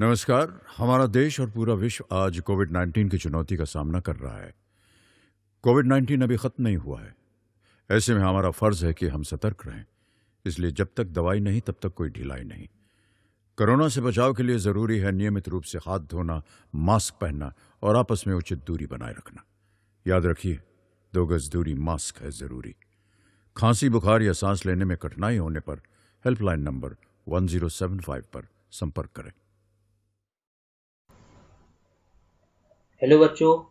नमस्कार। हमारा देश और पूरा विश्व आज कोविड-19 की चुनौती का सामना कर रहा है। कोविड-19 अभी खत्म नहीं हुआ है। ऐसे में हमारा फर्ज है कि हम सतर्क रहें। इसलिए जब तक दवाई नहीं तब तक कोई ढिलाई नहीं। कोरोना से बचाव के लिए जरूरी है नियमित रूप से हाथ धोना, मास्क पहनना और आपस में उचित दूरी बनाए रखना। याद रखिए, 2 गज दूरी मास्क है जरूरी। खांसी, बुखार या सांस लेने में कठिनाई होने पर हेल्पलाइन नंबर 1075 पर संपर्क करें। हेलो बच्चों,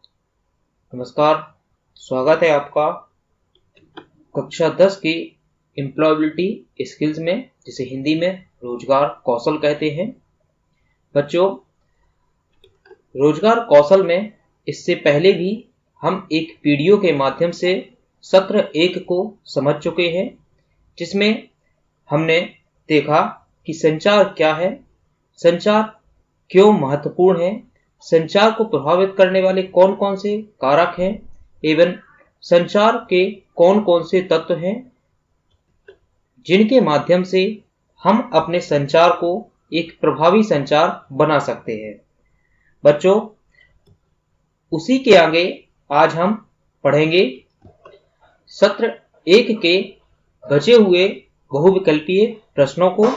नमस्कार। स्वागत है आपका कक्षा 10 की एम्प्लॉयबिलिटी स्किल्स में, जिसे हिंदी में रोजगार कौशल कहते हैं। बच्चों, रोजगार कौशल में इससे पहले भी हम एक वीडियो के माध्यम से सत्र 1 को समझ चुके हैं, जिसमें हमने देखा कि संचार क्या है, संचार क्यों महत्वपूर्ण है, संचार को प्रभावित करने वाले कौन कौन से कारक हैं एवं संचार के कौन कौन से तत्व हैं जिनके माध्यम से हम अपने संचार को एक प्रभावी संचार बना सकते हैं। बच्चों, उसी के आगे आज हम पढ़ेंगे सत्र 1 के बचे हुए बहुविकल्पीय प्रश्नों को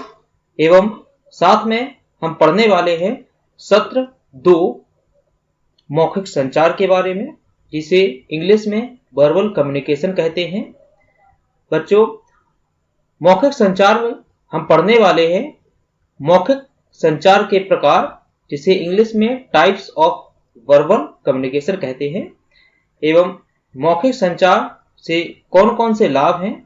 एवं साथ में हम पढ़ने वाले हैं सत्र 2 मौखिक संचार के बारे में, जिसे इंग्लिश में वर्बल कम्युनिकेशन कहते हैं। बच्चों, मौखिक संचार में हम पढ़ने वाले हैं मौखिक संचार के प्रकार, जिसे इंग्लिश में टाइप्स ऑफ वर्बल कम्युनिकेशन कहते हैं, एवं मौखिक संचार से कौन कौन से लाभ हैं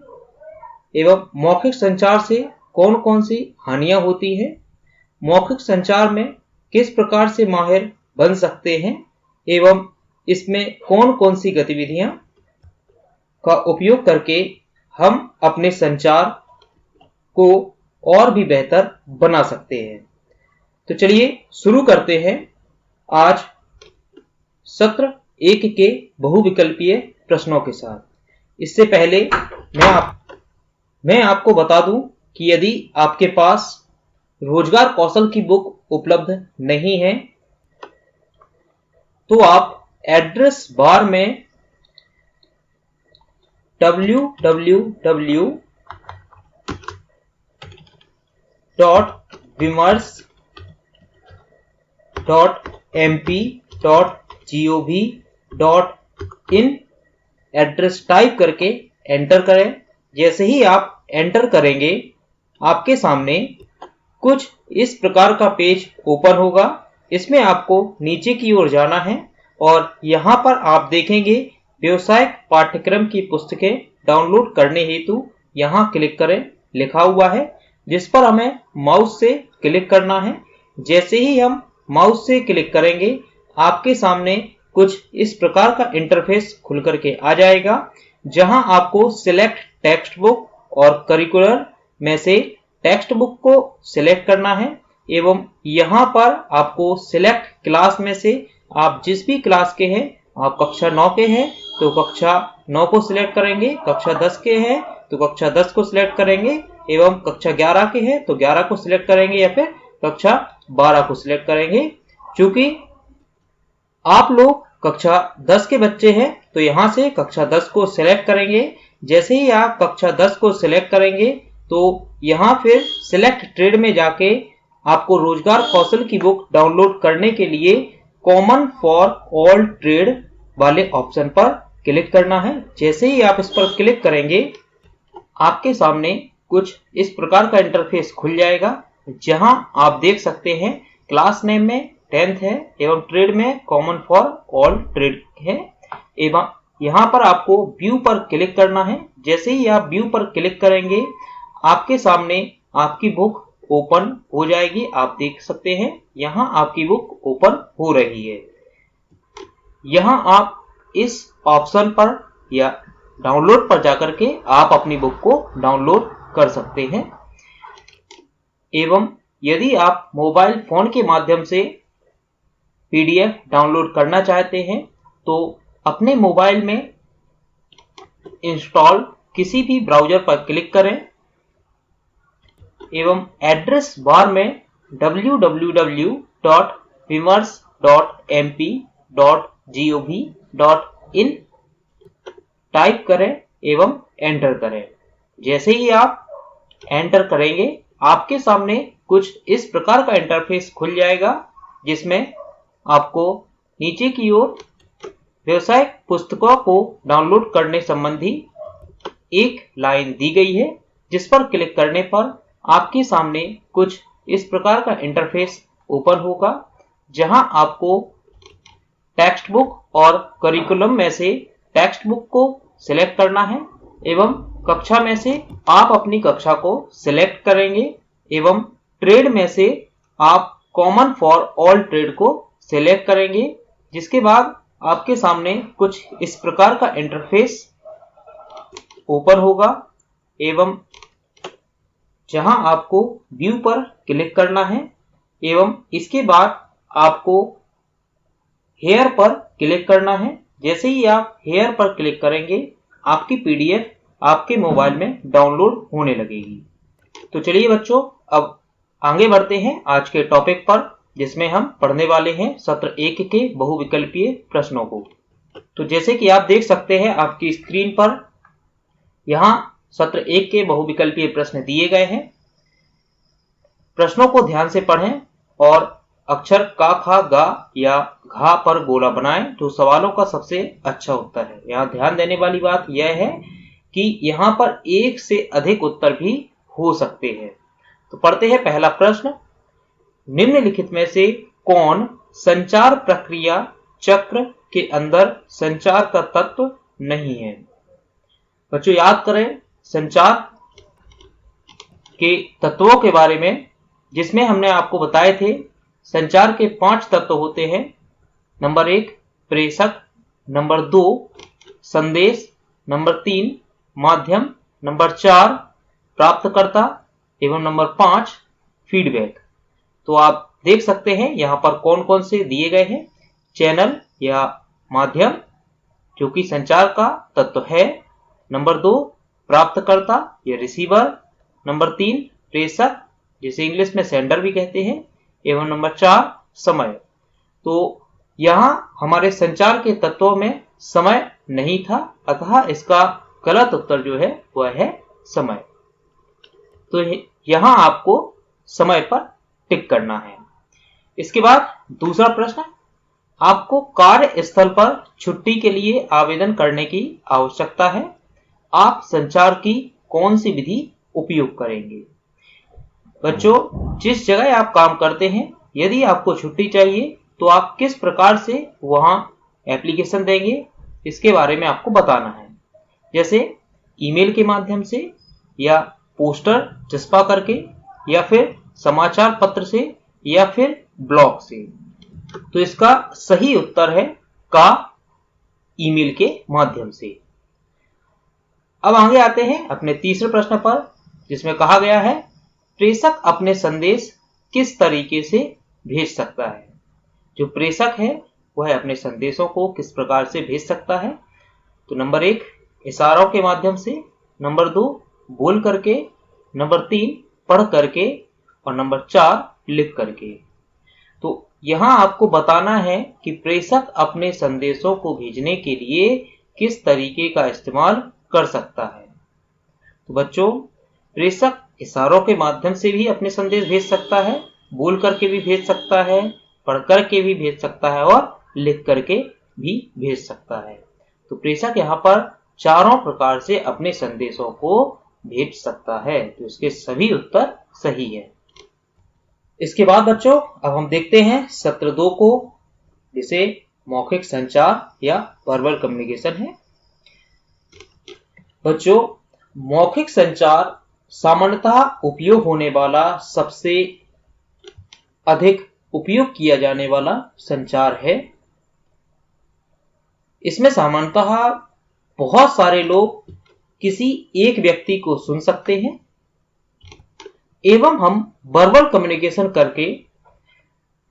एवं मौखिक संचार से कौन कौन सी हानियां होती हैं, मौखिक संचार में किस प्रकार से माहिर बन सकते हैं एवं इसमें कौन कौन सी गतिविधियां का उपयोग करके हम अपने संचार को और भी बेहतर बना सकते हैं। तो चलिए शुरू करते हैं आज सत्र 1 के बहुविकल्पीय प्रश्नों के साथ। इससे पहले मैं आपको बता दूं कि यदि आपके पास रोजगार कौशल की बुक उपलब्ध नहीं है तो आप एड्रेस बार में www.vimmers.mp.gov.in एड्रेस टाइप करके एंटर करें। जैसे ही आप एंटर करेंगे, आपके सामने कुछ इस प्रकार का पेज ओपन होगा। इसमें आपको नीचे की ओर जाना है और यहाँ पर आप देखेंगे व्यावसायिक पाठ्यक्रम की पुस्तकें डाउनलोड करने हेतु यहाँ क्लिक करें लिखा हुआ है, जिस पर हमें माउस से क्लिक करना है। जैसे ही हम माउस से क्लिक करेंगे, आपके सामने कुछ इस प्रकार का इंटरफेस खुल करके आ जाएगा, जहां आपको सिलेक्ट टेक्स्ट बुक और करिकुलर में से टेक्स्ट बुक को सिलेक्ट करना है एवं यहाँ पर आपको सिलेक्ट क्लास में से आप जिस भी क्लास के हैं, आप कक्षा 9 के हैं तो कक्षा 9 को सिलेक्ट करेंगे, कक्षा 10 के हैं तो कक्षा 10 को सिलेक्ट करेंगे एवं कक्षा 11 के हैं तो 11 को सिलेक्ट करेंगे या फिर कक्षा 12 को सिलेक्ट करेंगे। चूंकि आप लोग कक्षा 10 के बच्चे हैं तो यहाँ से कक्षा 10 को सिलेक्ट करेंगे। जैसे ही आप कक्षा 10 को सिलेक्ट करेंगे तो यहाँ फिर सिलेक्ट ट्रेड में जाके आपको रोजगार कौशल की बुक डाउनलोड करने के लिए कॉमन फॉर ऑल ट्रेड वाले ऑप्शन पर क्लिक करना है। जैसे ही आप इस पर क्लिक करेंगे, आपके सामने कुछ इस प्रकार का इंटरफेस खुल जाएगा, जहां आप देख सकते हैं क्लास नेम में 10th है एवं ट्रेड में कॉमन फॉर ऑल ट्रेड है एवं यहाँ पर आपको व्यू पर क्लिक करना है। जैसे ही आप व्यू पर क्लिक करेंगे, आपके सामने आपकी बुक ओपन हो जाएगी। आप देख सकते हैं यहाँ आपकी बुक ओपन हो रही है। यहाँ आप इस ऑप्शन पर या डाउनलोड पर जाकर के आप अपनी बुक को डाउनलोड कर सकते हैं एवं यदि आप मोबाइल फोन के माध्यम से पीडीएफ डाउनलोड करना चाहते हैं तो अपने मोबाइल में इंस्टॉल किसी भी ब्राउजर पर क्लिक करें एवं एड्रेस बार में www.vimmers.mp.gov.in टाइप करें एवं एंटर करें। जैसे ही आप एंटर करेंगे आपके सामने कुछ इस प्रकार का इंटरफेस खुल जाएगा, जिसमें आपको नीचे की ओर व्यवसायिक पुस्तकों को डाउनलोड करने संबंधी एक लाइन दी गई है, जिस पर क्लिक करने पर आपके सामने कुछ इस प्रकार का इंटरफेस ओपन होगा, जहां आपको टेक्स्ट बुक और करिकुलम में से टेक्स्ट बुक को सिलेक्ट करना है एवं कक्षा में से आप अपनी कक्षा को सिलेक्ट करेंगे एवं ट्रेड में से आप कॉमन फॉर ऑल ट्रेड को सिलेक्ट करेंगे। जिसके बाद आपके सामने कुछ इस प्रकार का इंटरफेस ओपन होगा एवं जहां आपको व्यू पर क्लिक करना है एवं इसके बाद आपको हेयर पर क्लिक करना है। जैसे ही आप हेयर पर क्लिक करेंगे आपकी पीडीएफ आपके मोबाइल में डाउनलोड होने लगेगी। तो चलिए बच्चों, अब आगे बढ़ते हैं आज के टॉपिक पर, जिसमें हम पढ़ने वाले हैं सत्र 1 के बहुविकल्पीय प्रश्नों को। तो जैसे कि आप देख सकते हैं आपकी स्क्रीन पर, यहाँ सत्र 1 के बहुविकल्पीय प्रश्न दिए गए हैं। प्रश्नों को ध्यान से पढ़ें और अक्षर का, खा, गा या घा पर गोला बनाएं जो सवालों का सबसे अच्छा उत्तर है। यहाँ ध्यान देने वाली बात यह है कि यहाँ पर एक से अधिक उत्तर भी हो सकते हैं। तो पढ़ते हैं पहला प्रश्न। निम्नलिखित में से कौन संचार प्रक्रिया चक्र के अंदर संचार का तत्व नहीं है? बच्चों याद करें संचार के तत्वों के बारे में, जिसमें हमने आपको बताए थे संचार के 5 तत्व होते हैं। नंबर 1 प्रेषक, नंबर 2 संदेश, नंबर 3 माध्यम, नंबर 4 प्राप्तकर्ता एवं नंबर 5 फीडबैक। तो आप देख सकते हैं यहाँ पर कौन कौन से दिए गए हैं। चैनल या माध्यम जो कि संचार का तत्व है, नंबर 2 प्राप्तकर्ता या रिसीवर, नंबर 3 प्रेषक जिसे इंग्लिश में सेंडर भी कहते हैं, एवं नंबर 4 समय। तो यहाँ हमारे संचार के तत्वों में समय नहीं था, अतः इसका गलत उत्तर जो है वह है समय। तो यहाँ आपको समय पर टिक करना है। इसके बाद दूसरा प्रश्न, आपको कार्यस्थल पर छुट्टी के लिए आवेदन करने की आवश्यकता है। आप संचार की कौन सी विधि उपयोग करेंगे? बच्चों, जिस जगह आप काम करते हैं यदि आपको छुट्टी चाहिए तो आप किस प्रकार से वहां एप्लीकेशन देंगे, इसके बारे में आपको बताना है। जैसे ईमेल के माध्यम से या पोस्टर चिपका करके या फिर समाचार पत्र से या फिर ब्लॉग से। तो इसका सही उत्तर है का, ईमेल के माध्यम से। अब आगे आते हैं अपने तीसरे प्रश्न पर, जिसमें कहा गया है प्रेषक अपने संदेश किस तरीके से भेज सकता है। जो प्रेषक है वह अपने संदेशों को किस प्रकार से भेज सकता है? तो नंबर 1 इशारों के माध्यम से, नंबर 2 बोल करके, नंबर 3 पढ़ करके और नंबर 4 लिख करके। तो यहाँ आपको बताना है कि प्रेषक अपने संदेशों को भेजने के लिए किस तरीके का इस्तेमाल कर सकता है। तो बच्चों, प्रेषक इशारों के माध्यम से भी अपने संदेश भेज सकता है, बोल करके भी भेज सकता है, पढ़ करके भी भेज सकता है और लिख करके भी भेज सकता है। तो प्रेषक यहाँ पर चारों प्रकार से अपने संदेशों को भेज सकता है। तो इसके सभी उत्तर सही है। इसके बाद बच्चों अब हम देखते हैं सत्र 2 को, जिसे मौखिक संचार या वर्बल कम्युनिकेशन है। बच्चों, मौखिक संचार सामान्यतः उपयोग होने वाला सबसे अधिक उपयोग किया जाने वाला संचार है। इसमें सामान्यतः बहुत सारे लोग किसी एक व्यक्ति को सुन सकते हैं एवं हम वर्बल कम्युनिकेशन करके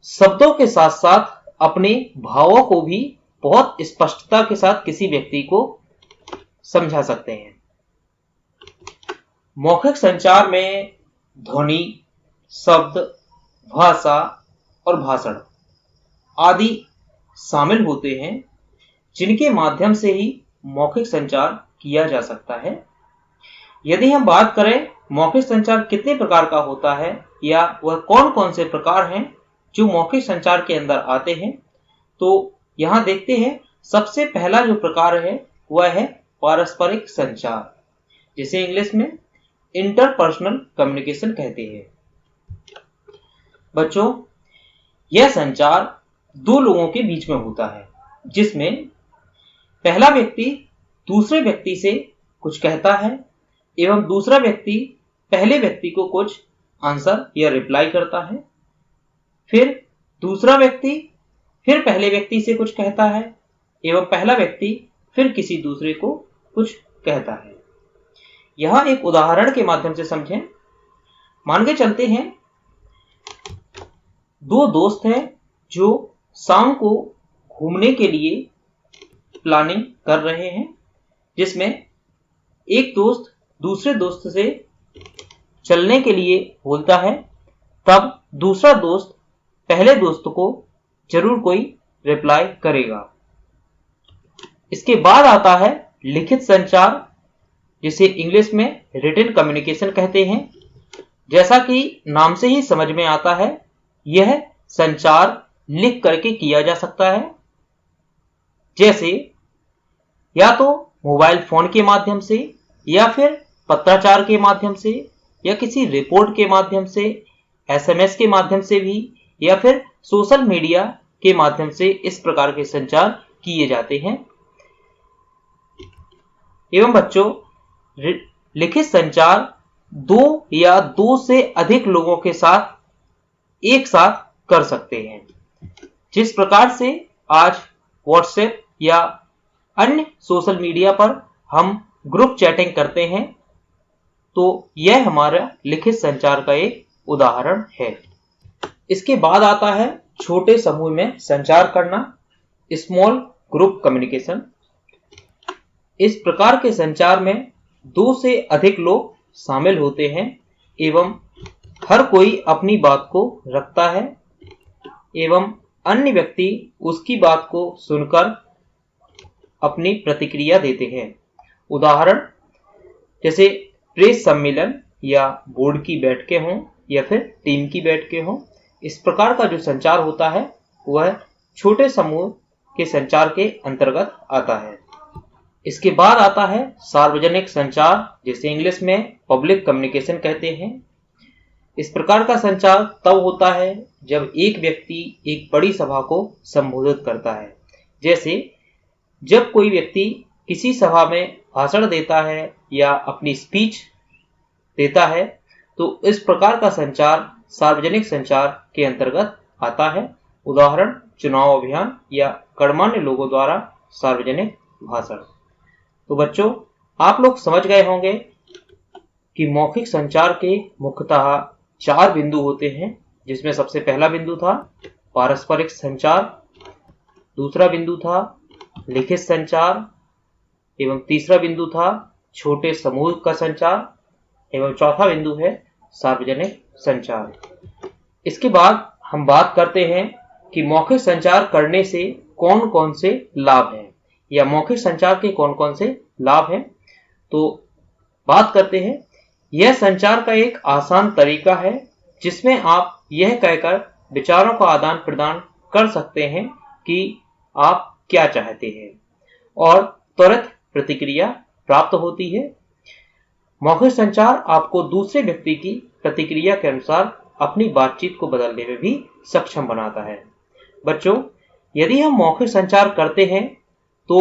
शब्दों के साथ साथ अपने भावों को भी बहुत स्पष्टता के साथ किसी व्यक्ति को समझा सकते हैं। मौखिक संचार में ध्वनि, शब्द, भाषा और भाषण आदि शामिल होते हैं, जिनके माध्यम से ही मौखिक संचार किया जा सकता है। यदि हम बात करें मौखिक संचार कितने प्रकार का होता है या वह कौन कौन से प्रकार हैं जो मौखिक संचार के अंदर आते हैं, तो यहाँ देखते हैं सबसे पहला जो प्रकार है वह है पारस्परिक संचार, जिसे इंग्लिश में इंटरपर्सनल कम्युनिकेशन कहते हैं। बच्चों, यह संचार दो लोगों के बीच में होता है, जिसमें पहला व्यक्ति दूसरे व्यक्ति से कुछ कहता है एवं दूसरा व्यक्ति पहले व्यक्ति को कुछ आंसर या रिप्लाई करता है। फिर दूसरा व्यक्ति फिर पहले व्यक्ति से कुछ कहता है एवं पहला व्यक्ति फिर किसी दूसरे को कुछ कहता है। यह एक उदाहरण के माध्यम से समझें। मान के चलते हैं दो दोस्त हैं जो शाम को घूमने के लिए प्लानिंग कर रहे हैं, जिसमें एक दोस्त दूसरे दोस्त से चलने के लिए बोलता है, तब दूसरा दोस्त पहले दोस्त को जरूर कोई रिप्लाई करेगा। इसके बाद आता है लिखित संचार, जिसे इंग्लिश में रिटन कम्युनिकेशन कहते हैं। जैसा कि नाम से ही समझ में आता है, यह संचार लिख करके किया जा सकता है, जैसे या तो मोबाइल फोन के माध्यम से या फिर पत्राचार के माध्यम से या किसी रिपोर्ट के माध्यम से, एसएमएस के माध्यम से भी, या फिर सोशल मीडिया के माध्यम से इस प्रकार के संचार किए जाते हैं। एवं बच्चों, लिखित संचार दो या दो से अधिक लोगों के साथ एक साथ कर सकते हैं। जिस प्रकार से आज व्हाट्सएप या अन्य सोशल मीडिया पर हम ग्रुप चैटिंग करते हैं, तो यह हमारा लिखित संचार का एक उदाहरण है। इसके बाद आता है छोटे समूह में संचार करना, स्मॉल ग्रुप कम्युनिकेशन। इस प्रकार के संचार में दो से अधिक लोग शामिल होते हैं एवं हर कोई अपनी बात को रखता है एवं अन्य व्यक्ति उसकी बात को सुनकर अपनी प्रतिक्रिया देते हैं। उदाहरण जैसे प्रेस सम्मेलन या बोर्ड की बैठकें हों या फिर टीम की बैठकें हों। इस प्रकार का जो संचार होता है वह छोटे समूह के संचार के अंतर्गत आता है। इसके बाद आता है सार्वजनिक संचार, जिसे इंग्लिश में पब्लिक कम्युनिकेशन कहते हैं। इस प्रकार का संचार तब होता है जब एक व्यक्ति एक बड़ी सभा को संबोधित करता है। जैसे जब कोई व्यक्ति किसी सभा में भाषण देता है या अपनी स्पीच देता है, तो इस प्रकार का संचार सार्वजनिक संचार के अंतर्गत आता है। उदाहरण चुनाव अभियान या गणमान्य लोगों द्वारा सार्वजनिक भाषण। तो बच्चों, आप लोग समझ गए होंगे कि मौखिक संचार के मुख्यतः 4 बिंदु होते हैं, जिसमें सबसे पहला बिंदु था पारस्परिक संचार, दूसरा बिंदु था लिखित संचार एवं तीसरा बिंदु था छोटे समूह का संचार एवं चौथा बिंदु है सार्वजनिक संचार। इसके बाद हम बात करते हैं कि मौखिक संचार करने से कौन कौन से लाभ हैं या मौखिक संचार के कौन कौन से लाभ हैं। तो बात करते हैं, यह संचार का एक आसान तरीका है जिसमें आप यह कहकर विचारों का आदान प्रदान कर सकते हैं कि आप क्या चाहते हैं और तुरंत प्रतिक्रिया प्राप्त होती है। मौखिक संचार आपको दूसरे व्यक्ति की प्रतिक्रिया के अनुसार अपनी बातचीत को बदलने में भी सक्षम बनाता है। बच्चों, यदि हम मौखिक संचार करते हैं तो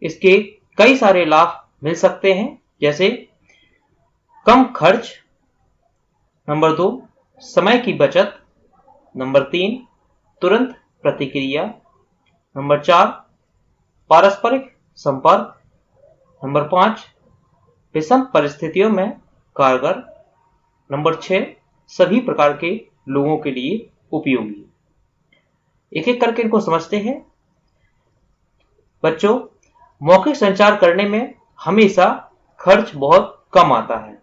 इसके कई सारे लाभ मिल सकते हैं, जैसे कम खर्च, नंबर 2 समय की बचत, नंबर 3 तुरंत प्रतिक्रिया, नंबर 4 पारस्परिक संपर्क, नंबर 5 विषम परिस्थितियों में कारगर, नंबर 6 सभी प्रकार के लोगों के लिए उपयोगी। एक एक करके इनको समझते हैं। बच्चों, मौखिक संचार करने में हमेशा खर्च बहुत कम आता है,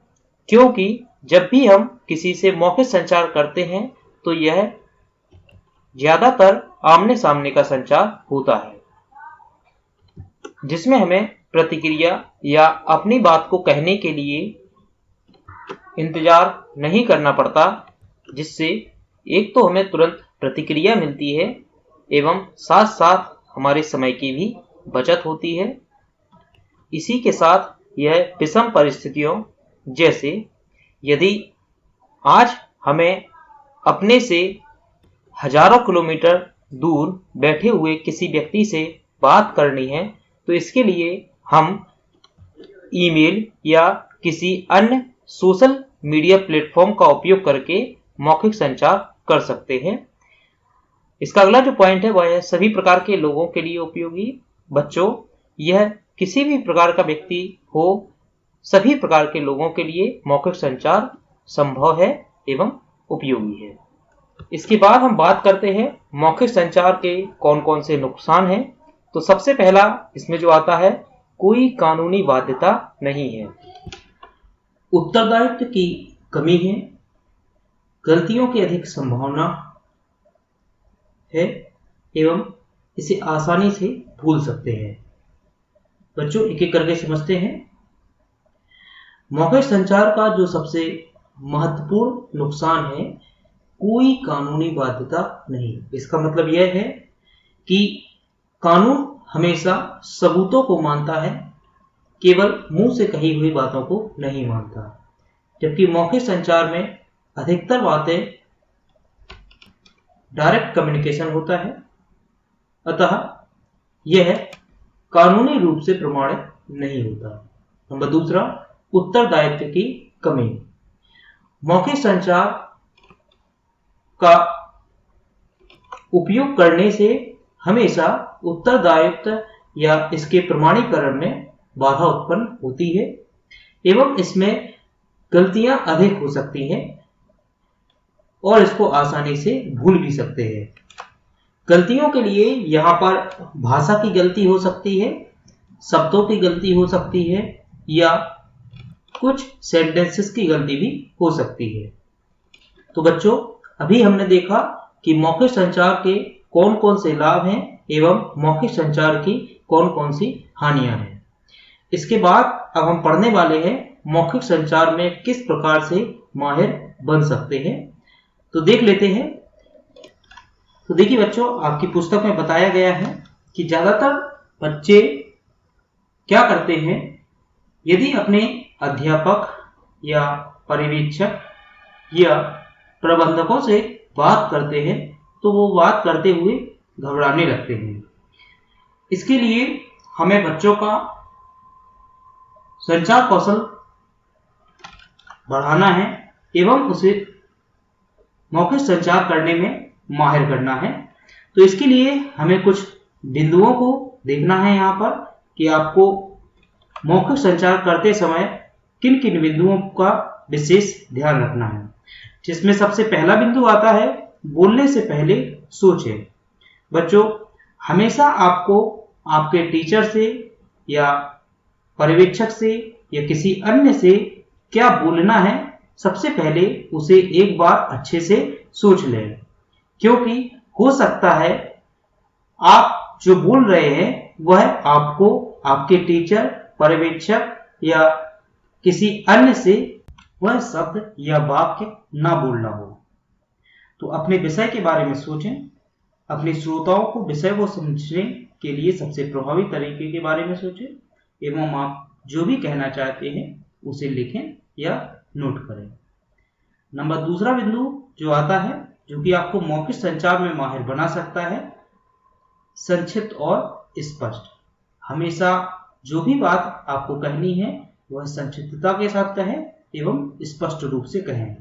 क्योंकि जब भी हम किसी से मौखिक संचार करते हैं तो यह ज्यादातर आमने सामने का संचार होता है, जिसमें हमें प्रतिक्रिया या अपनी बात को कहने के लिए इंतजार नहीं करना पड़ता, जिससे एक तो हमें तुरंत प्रतिक्रिया मिलती है एवं साथ साथ हमारे समय की भी बचत होती है। इसी के साथ यह विषम परिस्थितियों, जैसे यदि आज हमें अपने से हजारों किलोमीटर दूर बैठे हुए किसी व्यक्ति से बात करनी है, तो इसके लिए हम ईमेल या किसी अन्य सोशल मीडिया प्लेटफॉर्म का उपयोग करके मौखिक संचार कर सकते हैं। इसका अगला जो पॉइंट है वह है सभी प्रकार के लोगों के लिए उपयोगी। बच्चों, यह किसी भी प्रकार का व्यक्ति हो, सभी प्रकार के लोगों के लिए मौखिक संचार संभव है एवं उपयोगी है। इसके बाद हम बात करते हैं मौखिक संचार के कौन कौन से नुकसान हैं। तो सबसे पहला इसमें जो आता है, कोई कानूनी बाध्यता नहीं है, उत्तरदायित्व की कमी है, गलतियों की अधिक संभावना है एवं इसे आसानी से भूल सकते हैं। बच्चों, एक एक करके समझते हैं। मौखिक संचार का जो सबसे महत्वपूर्ण नुकसान है, कोई कानूनी बाध्यता नहीं। इसका मतलब यह है कि कानून हमेशा सबूतों को मानता है, केवल मुंह से कही हुई बातों को नहीं मानता, जबकि मौखिक संचार में अधिकतर बातें डायरेक्ट कम्युनिकेशन होता है, अतः यह कानूनी रूप से प्रमाणित नहीं होता। नंबर दूसरा, उत्तरदायित्व की कमी। मौखिक संचार का उपयोग करने से हमेशा उत्तरदायित्व या इसके प्रमाणीकरण में बाधा उत्पन्न होती है एवं इसमें गलतियां अधिक हो सकती हैं और इसको आसानी से भूल भी सकते हैं। गलतियों के लिए यहाँ पर भाषा की गलती हो सकती है, शब्दों की गलती हो सकती है या कुछ सेंटेंसेस की गलती भी हो सकती है। तो बच्चों, अभी हमने देखा कि मौखिक संचार के कौन कौन से लाभ हैं एवं मौखिक संचार की कौन कौन सी हानियां हैं। इसके बाद अब हम पढ़ने वाले हैं मौखिक संचार में किस प्रकार से माहिर बन सकते हैं। तो देख लेते हैं। तो देखिए बच्चों, आपकी पुस्तक में बताया गया है कि ज्यादातर बच्चे क्या करते हैं, यदि अपने अध्यापक या पर्यवेक्षक या प्रबंधकों से बात करते हैं तो वो बात करते हुए घबराने लगते हैं। इसके लिए हमें बच्चों का संचार कौशल बढ़ाना है एवं उसे मौखिक संचार करने में माहिर करना है। तो इसके लिए हमें कुछ बिंदुओं को देखना है यहाँ पर कि आपको मौखिक संचार करते समय किन किन बिंदुओं का विशेष ध्यान रखना है। जिसमें सबसे पहला बिंदु आता है, बोलने से पहले सोचें। बच्चों, हमेशा आपको आपके टीचर से या पर्यवेक्षक से या किसी अन्य से क्या बोलना है, सबसे पहले उसे एक बार अच्छे से सोच लें, क्योंकि हो सकता है आप जो बोल रहे हैं वह आपको आपके टीचर, पर्यवेक्षक या किसी अन्य से वह शब्द या वाक्य ना बोलना हो। तो अपने विषय के बारे में सोचें। अपने श्रोताओं को विषय को समझने के लिए सबसे प्रभावी तरीके के बारे में सोचें एवं आप जो भी कहना चाहते हैं उसे लिखें या नोट करें। नंबर दूसरा बिंदु जो आता है, जो कि आपको मौखिक संचार में माहिर बना सकता है, संक्षिप्त और स्पष्ट। हमेशा जो भी बात आपको कहनी है वह संक्षिप्तता के साथ कहें एवं स्पष्ट रूप से कहें।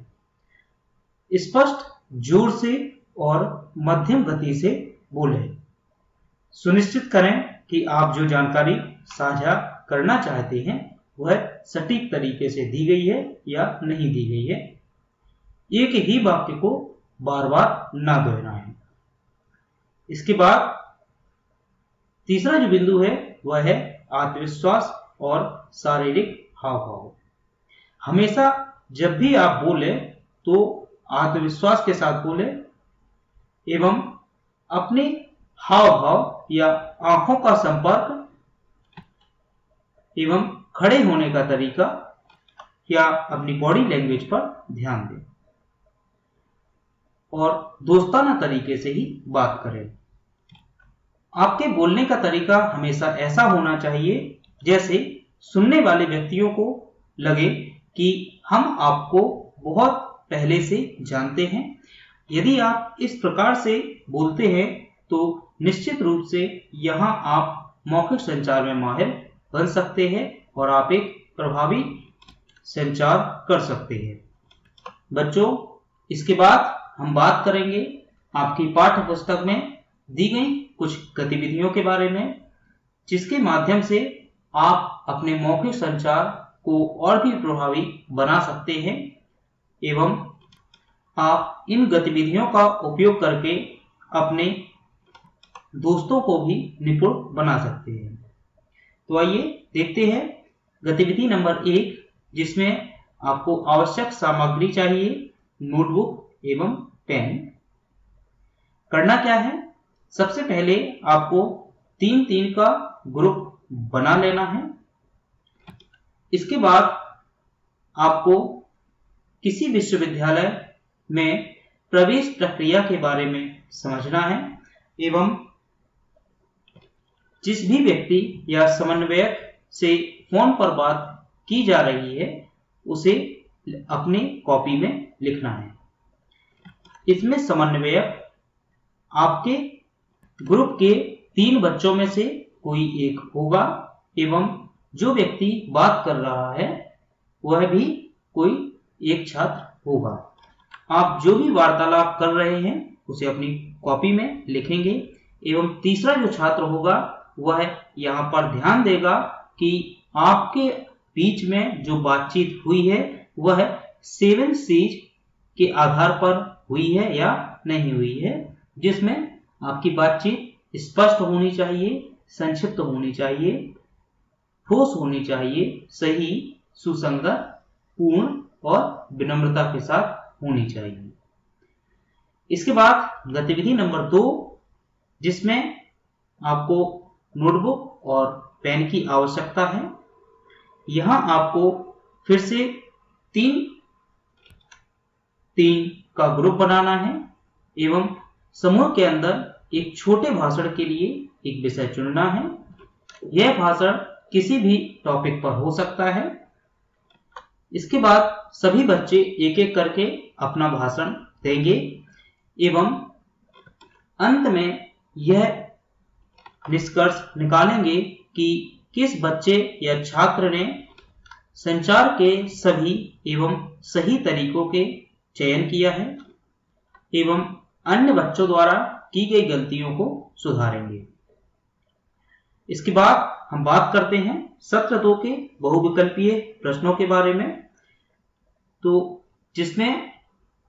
स्पष्ट, जोर से और मध्यम गति से बोलें। सुनिश्चित करें कि आप जो जानकारी साझा करना चाहते हैं वह सटीक तरीके से दी गई है या नहीं दी गई है। एक ही वाक्य को बार बार ना दोहराएं। इसके बाद तीसरा जो बिंदु है वह है आत्मविश्वास और शारीरिक हाव भाव। हमेशा जब भी आप बोले तो आत्मविश्वास के साथ बोले एवं अपने हाव भाव या आंखों का संपर्क एवं खड़े होने का तरीका या अपनी बॉडी लैंग्वेज पर ध्यान दें और दोस्ताना तरीके से ही बात करें। आपके बोलने का तरीका हमेशा ऐसा होना चाहिए जैसे सुनने वाले व्यक्तियों को लगे कि हम आपको बहुत पहले से जानते हैं। यदि आप इस प्रकार से बोलते हैं तो निश्चित रूप से यहाँ आप मौखिक संचार में माहिर बन सकते हैं और आप एक प्रभावी संचार कर सकते हैं। बच्चों, इसके बाद हम बात करेंगे आपकी पाठ्य पुस्तक में दी गई कुछ गतिविधियों के बारे में, जिसके माध्यम से आप अपने मौखिक संचार को और भी प्रभावी बना सकते हैं एवं आप इन गतिविधियों का उपयोग करके अपने दोस्तों को भी निपुण बना सकते हैं। तो आइए देखते हैं गतिविधि नंबर 1, जिसमें आपको आवश्यक सामग्री चाहिए नोटबुक एवं पेन। करना क्या है, सबसे पहले आपको 3-3 का ग्रुप बना लेना है। इसके बाद आपको किसी विश्वविद्यालय में प्रवेश प्रक्रिया के बारे में समझना है एवं जिस भी व्यक्ति या समन्वयक से फोन पर बात की जा रही है उसे अपनी कॉपी में लिखना है। इसमें समन्वयक आपके ग्रुप के 3 बच्चों में से कोई एक होगा एवं जो व्यक्ति बात कर रहा है वह भी कोई एक छात्र होगा। आप जो भी वार्तालाप कर रहे हैं उसे अपनी कॉपी में लिखेंगे एवं तीसरा जो छात्र होगा वह यहाँ पर ध्यान देगा कि आपके बीच में जो बातचीत हुई है वह 7 C's के आधार पर हुई है या नहीं हुई है, जिसमें आपकी बातचीत स्पष्ट होनी चाहिए, संक्षिप्त होनी चाहिए, ठोस होनी चाहिए, सही, सुसंगत, पूर्ण और विनम्रता के साथ होनी चाहिए। इसके बाद गतिविधि नंबर 2, जिसमें आपको नोटबुक और पेन की आवश्यकता है। यहां आपको फिर से 3-3 का ग्रुप बनाना है एवं समूह के अंदर एक छोटे भाषण के लिए एक विषय चुनना है। यह भाषण किसी भी टॉपिक पर हो सकता है। इसके बाद सभी बच्चे एक एक करके अपना भाषण देंगे एवं अंत में यह निष्कर्ष निकालेंगे कि किस बच्चे या छात्र ने संचार के सभी एवं सही तरीकों के चयन किया है एवं अन्य बच्चों द्वारा की गई गलतियों को सुधारेंगे। इसके बाद हम बात करते हैं सत्र 2 के बहुविकल्पीय प्रश्नों के बारे में, तो जिसमें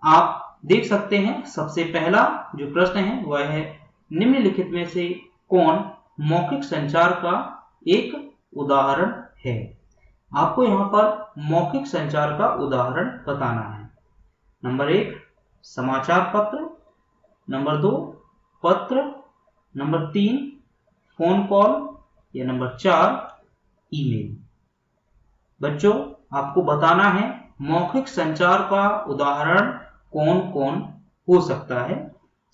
आप देख सकते हैं सबसे पहला जो प्रश्न है वह है निम्नलिखित में से कौन मौखिक संचार का एक उदाहरण है। आपको यहाँ पर मौखिक संचार का उदाहरण बताना है। नंबर 1 समाचार पत्र, नंबर 2 पत्र, नंबर 3 फोन कॉल या नंबर 4 ईमेल। बच्चों, आपको बताना है मौखिक संचार का उदाहरण कौन कौन हो सकता है।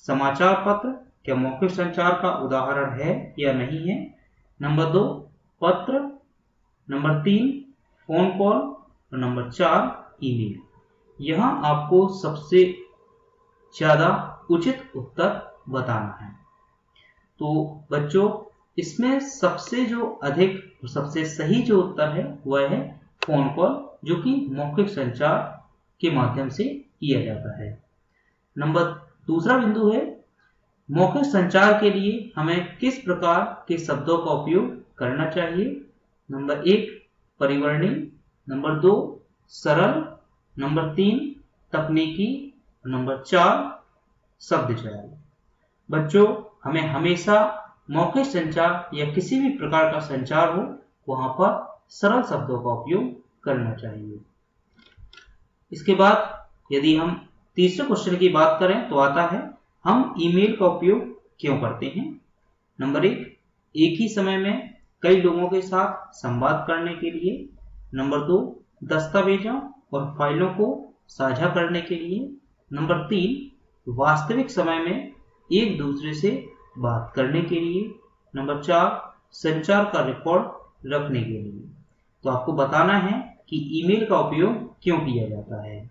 समाचार पत्र क्या मौखिक संचार का उदाहरण है या नहीं है। नंबर 2 पत्र, नंबर 3 फोन कॉल और नंबर 4 ईमेल। यहाँ आपको सबसे ज्यादा उचित उत्तर बताना है। तो बच्चों, इसमें सबसे जो अधिक और सबसे सही जो उत्तर है वह है फोन कॉल, जो कि मौखिक संचार के माध्यम से किया जाता है। दूसरा बिंदु है मौखिक संचार के लिए हमें किस प्रकार के शब्दों का उपयोग करना चाहिए। नंबर 1 परिवर्णी, नंबर 2 सरल, नंबर 3 तकनीकी, नंबर 4 शब्द चयन। बच्चों, हमें हमेशा मौखिक संचार या किसी भी प्रकार का संचार हो वहां पर सरल शब्दों का उपयोग करना चाहिए। इसके बाद यदि हम तीसरे क्वेश्चन की बात करें तो आता है हम ईमेल का उपयोग क्यों करते हैं। नंबर 1, एक ही समय में कई लोगों के साथ संवाद करने के लिए। नंबर 2, दस्तावेजों और फाइलों को साझा करने के लिए। नंबर 3, वास्तविक समय में एक दूसरे से बात करने के लिए। नंबर 4, संचार का रिकॉर्ड रखने के लिए। तो आपको बताना है कि ईमेल का उपयोग क्यों किया जाता है।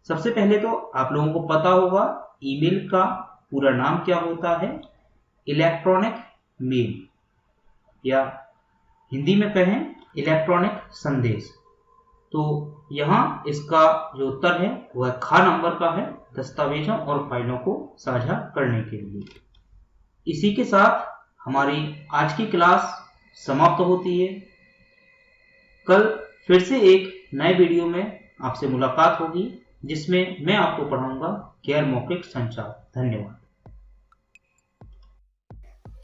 सबसे पहले तो आप लोगों को पता होगा ईमेल का पूरा नाम क्या होता है। इलेक्ट्रॉनिक मेल, या हिंदी में कहें इलेक्ट्रॉनिक संदेश। तो यहाँ इसका जो उत्तर है वह ख नंबर का है, दस्तावेजों और फाइलों को साझा करने के लिए। इसी के साथ हमारी आज की क्लास समाप्त होती है। कल फिर से एक नए वीडियो में आपसे मुलाकात होगी जिसमें मैं आपको पढ़ाऊंगा गैर मौखिक संचार। धन्यवाद।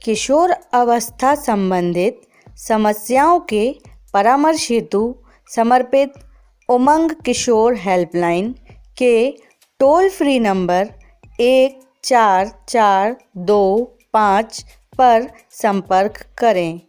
किशोर अवस्था संबंधित समस्याओं के परामर्श हेतु समर्पित उमंग किशोर हेल्पलाइन के टोल फ्री नंबर 144225 पर संपर्क करें।